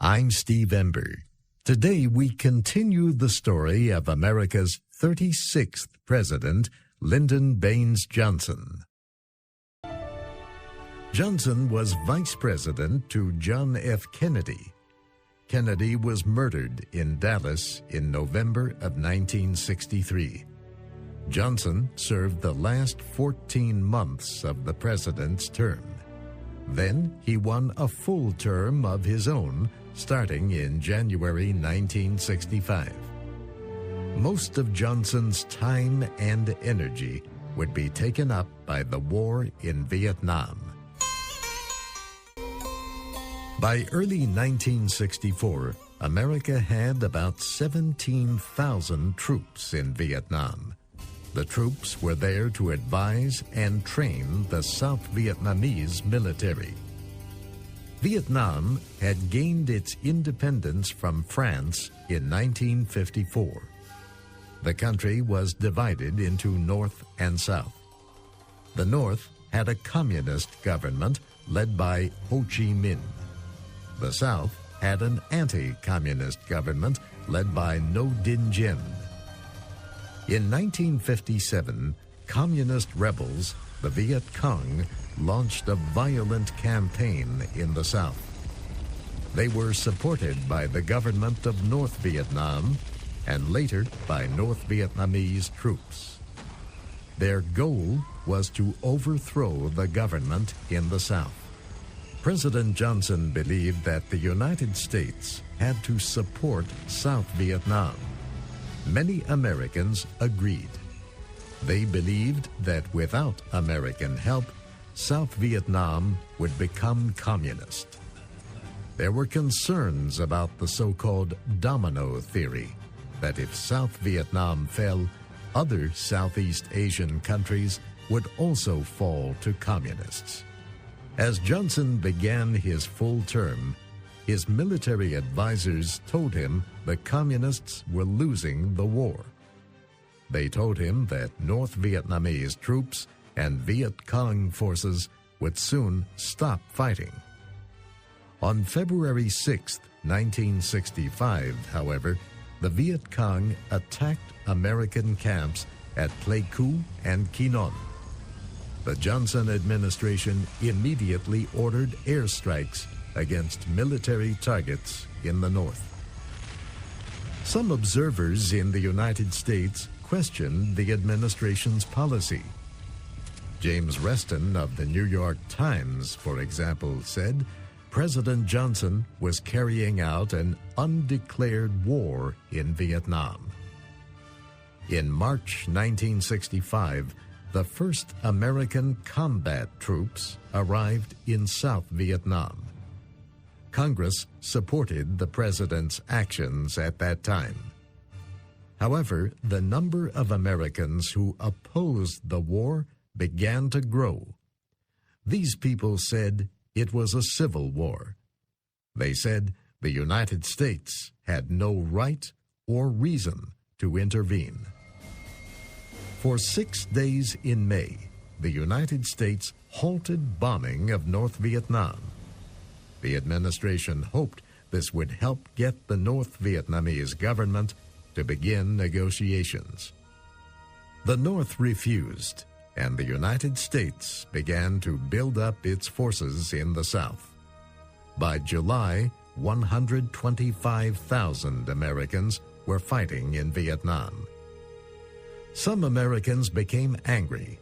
I'm Steve Ember. Today we continue the story of America's 36th President, Lyndon Baines Johnson. Johnson was Vice President to John F. Kennedy. Kennedy was murdered in Dallas in November of 1963. Johnson served the last 14 months of the president's term. Then he won a full term of his own, starting in January 1965. Most of Johnson's time and energy would be taken up by the war in Vietnam. By early 1964, America had about 17,000 troops in Vietnam. The troops were there to advise and train the South Vietnamese military. Vietnam had gained its independence from France in 1954. The country was divided into North and South. The North had a communist government led by Ho Chi Minh. The South had an anti-communist government led by Ngo Dinh Diem. In 1957, communist rebels, the Viet Cong, launched a violent campaign in the South. They were supported by the government of North Vietnam and later by North Vietnamese troops. Their goal was to overthrow the government in the South. President Johnson believed that the United States had to support South Vietnam. Many Americans agreed. They believed that without American help, South Vietnam would become communist. There were concerns about the so-called domino theory, that if South Vietnam fell, other Southeast Asian countries would also fall to communists. As Johnson began his full term, his military advisors told him the communists were losing the war. They told him that North Vietnamese troops and Viet Cong forces would soon stop fighting. On February 6, 1965, however, the Viet Cong attacked American camps at Pleiku and Quy Nhon. The Johnson administration immediately ordered airstrikes against military targets in the North. Some observers in the United States questioned the administration's policy. James Reston of the New York Times, for example, said President Johnson was carrying out an undeclared war in Vietnam. In March 1965, the first American combat troops arrived in South Vietnam. Congress supported the president's actions at that time. However, the number of Americans who opposed the war began to grow. These people said it was a civil war. They said the United States had no right or reason to intervene. For 6 days in May, the United States halted bombing of North Vietnam. The administration hoped this would help get the North Vietnamese government to begin negotiations. The North refused, and the United States began to build up its forces in the South. By July, 125,000 Americans were fighting in Vietnam. Some Americans became angry.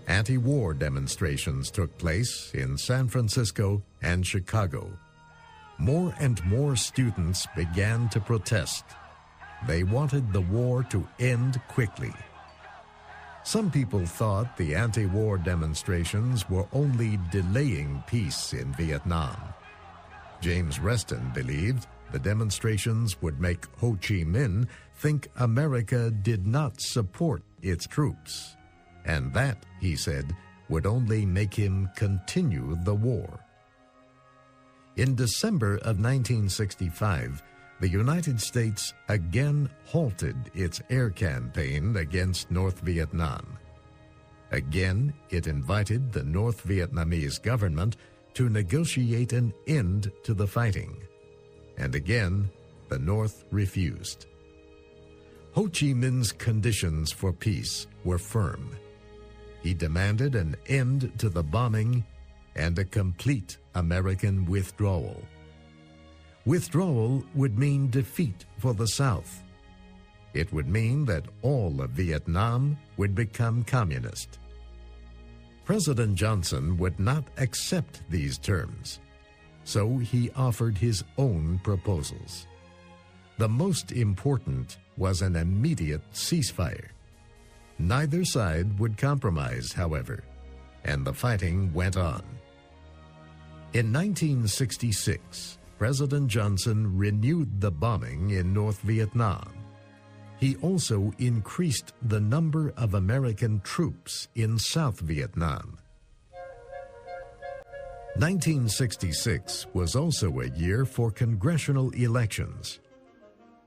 Anti-war demonstrations took place in San Francisco and Chicago. More and more students began to protest. They wanted the war to end quickly. Some people thought the anti-war demonstrations were only delaying peace in Vietnam. James Reston believed the demonstrations would make Ho Chi Minh think America did not support its troops, and that, he said, would only make him continue the war. In December of 1965, the United States again halted its air campaign against North Vietnam. Again, it invited the North Vietnamese government to negotiate an end to the fighting. and again the North refused. Ho Chi Minh's conditions for peace were firm. He demanded an end to the bombing and a complete American withdrawal. Withdrawal would mean defeat for the South. It would mean that all of Vietnam would become communist. President Johnson would not accept these terms, so he offered his own proposals. The most important was an immediate ceasefire. Neither side would compromise, however, and the fighting went on. In 1966, President Johnson renewed the bombing in North Vietnam. He also increased the number of American troops in South Vietnam. 1966 was also a year for congressional elections.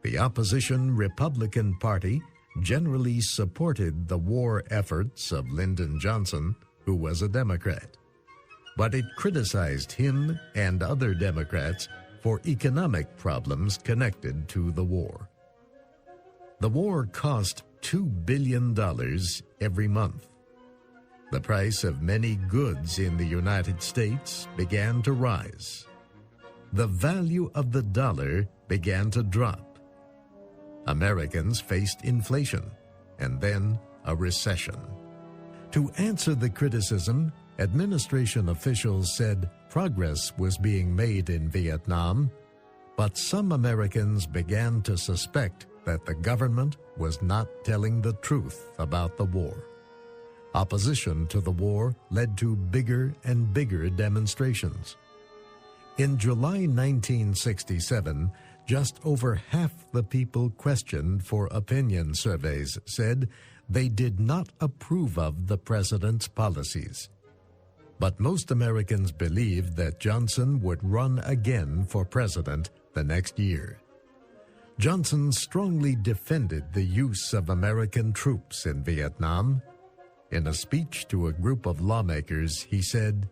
The opposition Republican Party generally supported the war efforts of Lyndon Johnson, who was a Democrat, but it criticized him and other Democrats for economic problems connected to the war. The war cost $2 billion every month. The price of many goods in the United States began to rise. The value of the dollar began to drop. Americans faced inflation and then a recession. To answer the criticism, administration officials said progress was being made in Vietnam, but some Americans began to suspect that the government was not telling the truth about the war. Opposition to the war led to bigger and bigger demonstrations. In July 1967, just over half the people questioned for opinion surveys said they did not approve of the president's policies. But most Americans believed that Johnson would run again for president the next year. Johnson strongly defended the use of American troops in Vietnam. In a speech to a group of lawmakers, he said,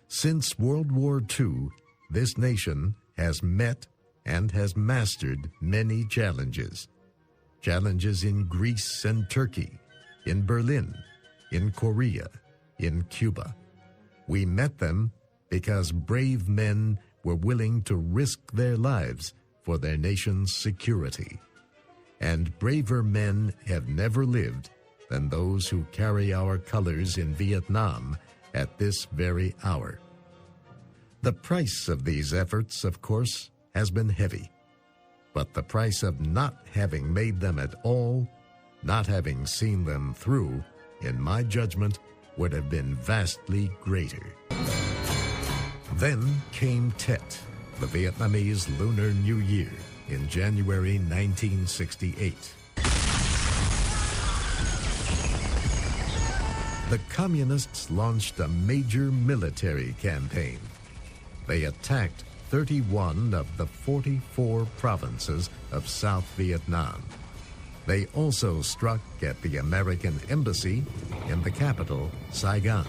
"Since World War II, this nation has met and has mastered many challenges. Challenges in Greece and Turkey, in Berlin, in Korea, in Cuba. We met them because brave men were willing to risk their lives for their nation's security. And braver men have never lived than those who carry our colors in Vietnam at this very hour." The price of these efforts, of course, has been heavy. But the price of not having made them at all, not having seen them through, in my judgment, would have been vastly greater. Then came Tet, the Vietnamese Lunar New Year, in January 1968. The Communists launched a major military campaign. They attacked 31 of the 44 provinces of South Vietnam. They also struck at the American embassy in the capital, Saigon.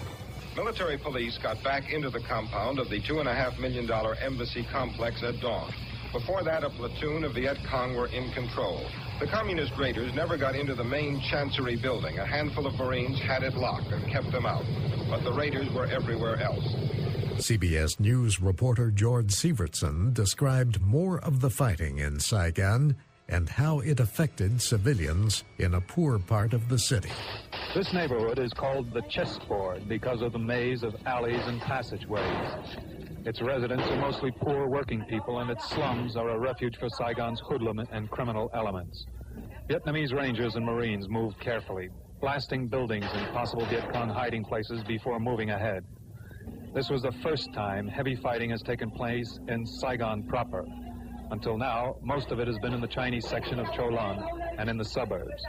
Military police got back into the compound of the $2.5 million embassy complex at dawn. Before that, a platoon of Viet Cong were in control. The communist raiders never got into the main Chancery building. A handful of Marines had it locked and kept them out. But the raiders were everywhere else. CBS News reporter George Sievertson described more of the fighting in Saigon and how it affected civilians in a poor part of the city. This neighborhood is called the chessboard because of the maze of alleys and passageways. Its residents are mostly poor working people, and its slums are a refuge for Saigon's hoodlum and criminal elements. Vietnamese Rangers and Marines moved carefully, blasting buildings and possible Viet Cong hiding places before moving ahead. This was the first time heavy fighting has taken place in Saigon proper. Until now, most of it has been in the Chinese section of Cho Lon and in the suburbs.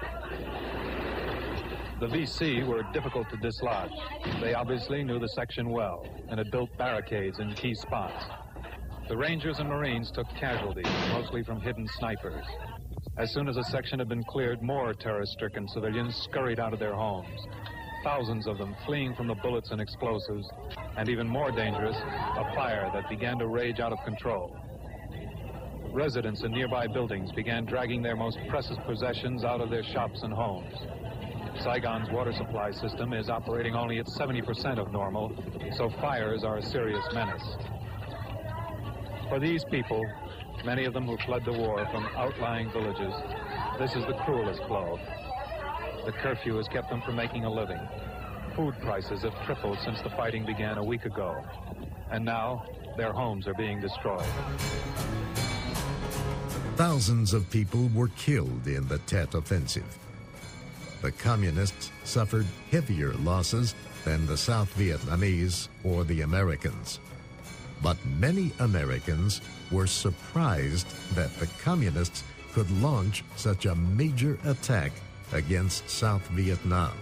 The VC were difficult to dislodge. They obviously knew the section well and had built barricades in key spots. The Rangers and Marines took casualties, mostly from hidden snipers. As soon as the section had been cleared, more terror-stricken civilians scurried out of their homes. Thousands of them fleeing from the bullets and explosives, and even more dangerous, a fire that began to rage out of control. residents in nearby buildings began dragging their most precious possessions out of their shops and homes. Saigon's water supply system is operating only at 70% of normal, so fires are a serious menace. For these people, many of them who fled the war from outlying villages, this is the cruelest blow. The curfew has kept them from making a living. Food prices have tripled since the fighting began a week ago. And now, their homes are being destroyed. Thousands of people were killed in the Tet Offensive. The Communists suffered heavier losses than the South Vietnamese or the Americans. But many Americans were surprised that the Communists could launch such a major attack against South Vietnam.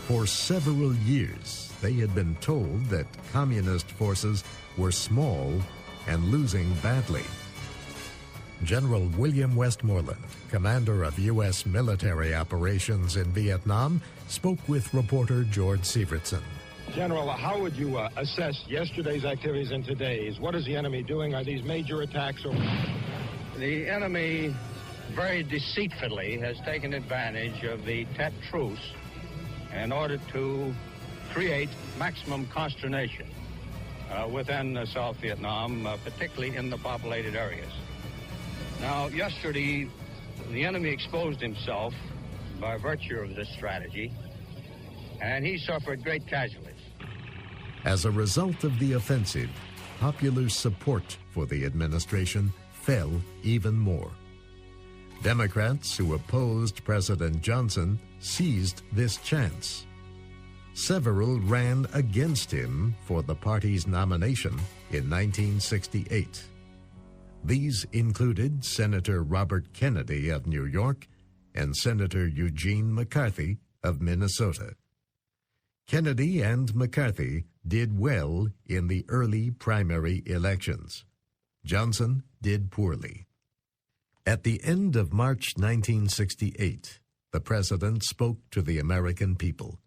For several years, they had been told that Communist forces were small and losing badly. General William Westmoreland, commander of U.S. military operations in Vietnam, spoke with reporter George Sievertson. General, how would you assess yesterday's activities and today's? What is the enemy doing? Are these major attacks? Or... The enemy very deceitfully has taken advantage of the Tet truce in order to create maximum consternation within South Vietnam, particularly in the populated areas. Now, yesterday, the enemy exposed himself by virtue of this strategy, and he suffered great casualties. As a result of the offensive, popular support for the administration fell even more. Democrats who opposed President Johnson seized this chance. Several ran against him for the party's nomination in 1968. These included Senator Robert Kennedy of New York and Senator Eugene McCarthy of Minnesota. Kennedy and McCarthy did well in the early primary elections. Johnson did poorly. At the end of March 1968, the president spoke to the American people.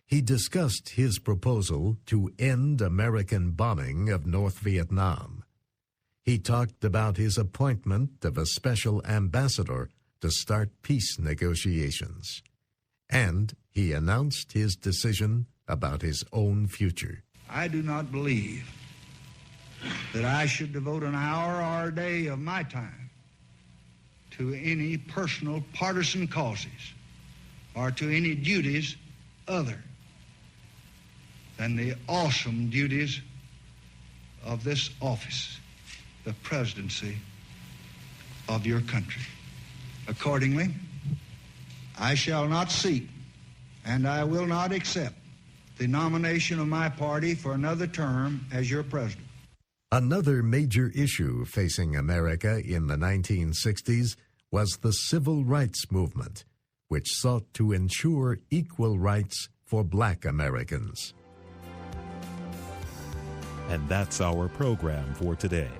He discussed his proposal to end American bombing of North Vietnam. He talked about his appointment of a special ambassador to start peace negotiations. And he announced his decision about his own future. I do not believe that I should devote an hour or a day of my time to any personal partisan causes or to any duties other than the awesome duties of this office, the presidency of your country. Accordingly, I shall not seek and I will not accept the nomination of my party for another term as your president. Another major issue facing America in the 1960s was the Civil Rights Movement, which sought to ensure equal rights for Black Americans. And that's our program for today.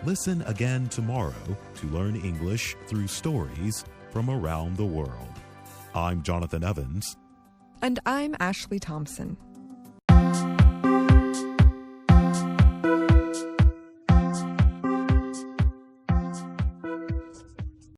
Listen again tomorrow to learn English through stories from around the world. I'm Jonathan Evans. And I'm Ashley Thompson.